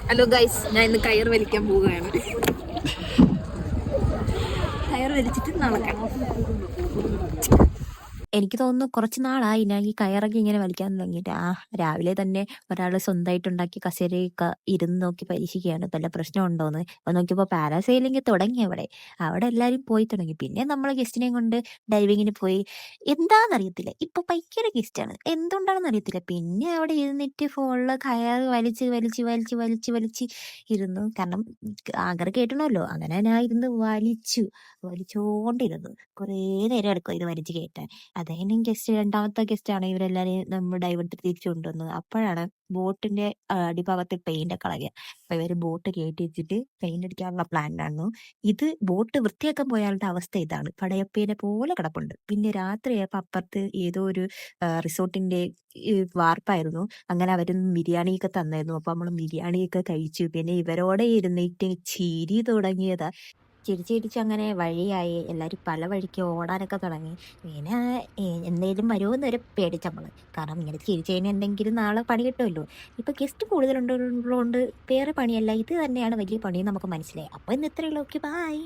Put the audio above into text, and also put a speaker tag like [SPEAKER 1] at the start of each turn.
[SPEAKER 1] Hello guys, ഞാൻ ഇന്ന് കയർ വലിക്കാൻ പോവുകയാണ്. കയർ വലിച്ചിട്ട് നാളെ കാണാം.
[SPEAKER 2] എനിക്ക് തോന്നുന്നു കുറച്ച് നാളായി ഞാൻ ഈ കയറൊക്കെ ഇങ്ങനെ വലിക്കാൻ തുടങ്ങിയിട്ട്. രാവിലെ തന്നെ ഒരാൾ സ്വന്തമായിട്ട് ഉണ്ടാക്കി കസേരയൊക്കെ ഇരുന്ന് നോക്കി പരീക്ഷിക്കുകയാണ് വല്ല പ്രശ്നം ഉണ്ടോന്ന്. അപ്പൊ നോക്കിയപ്പോൾ പാരാസൈലിംഗ് തുടങ്ങി അവിടെ എല്ലാവരും പോയി തുടങ്ങി. പിന്നെ നമ്മൾ ഗസ്റ്റിനെയും കൊണ്ട് ഡൈവിങ്ങിന് പോയി. എന്താണെന്നറിയത്തില്ല, ഇപ്പൊ ഭയങ്കര ഗസ്റ്റാണ്, എന്തുകൊണ്ടാണെന്ന് അറിയത്തില്ല. പിന്നെ അവിടെ ഇരുന്നിട്ട് ഫോണില് കയറ് വലിച്ച് വലിച്ച് വലിച്ച് വലിച്ച് വലിച്ച് ഇരുന്നു. കാരണം ആങ്കർ കേട്ടണമല്ലോ, അങ്ങനെ ഞാൻ ഇരുന്ന് വലിച്ചോണ്ടിരുന്നു. കുറേ നേരം എടുക്കും ഇത് വലിച്ച് കയറ്റാൻ. അതേനും രണ്ടാമത്തെ ഗസ്റ്റാണ് ഇവരെല്ലാരെയും നമ്മൾ ഡൈവേർട്ട് തിരിച്ചു കൊണ്ടുവന്നത്. അപ്പോഴാണ് ബോട്ടിന്റെ അടിഭാഗത്ത് പെയിന്റ് ഒക്കെ കളയുക. അപ്പൊ ഇവര് ബോട്ട് കയറ്റി വെച്ചിട്ട് പെയിന്റ് അടിക്കാനുള്ള പ്ലാനിലായിരുന്നു. ഇത് ബോട്ട് വൃത്തിയാക്കാൻ പോയാളുടെ അവസ്ഥ ഇതാണ്, പടയപ്പേനെ പോലെ കിടപ്പുണ്ട്. പിന്നെ രാത്രിയായപ്പോ അപ്പുറത്ത് ഏതോ ഒരു റിസോർട്ടിന്റെ വാർപ്പായിരുന്നു. അങ്ങനെ അവര് ബിരിയാണിയൊക്കെ തന്നായിരുന്നു. അപ്പൊ നമ്മള് ബിരിയാണിയൊക്കെ കഴിച്ചു. പിന്നെ ഇവരോടെ ഇരുന്നിട്ട് ചിരി തുടങ്ങിയതാ. ചിരിച്ച് ചിരിച്ച് അങ്ങനെ വഴിയായി. എല്ലാവരും പല വഴിക്ക് ഓടാനൊക്കെ തുടങ്ങി. പിന്നെ എന്തേലും വരുമോന്ന് വരെ പേടിച്ചമ്മള്. കാരണം ഇങ്ങനെ ചിരിച്ച് കഴിഞ്ഞാൽ എന്തെങ്കിലും നാളെ പണി കിട്ടുമല്ലോ. ഇപ്പൊ ഗസ്റ്റ് കൂടുതലുള്ളതുകൊണ്ട് വേറെ പണിയല്ല, ഇത് തന്നെയാണ് വലിയ പണിയെന്ന് നമുക്ക് മനസ്സിലായി. അപ്പൊ ഇന്ന് ഇത്രയുള്ളൂ. Okay, by.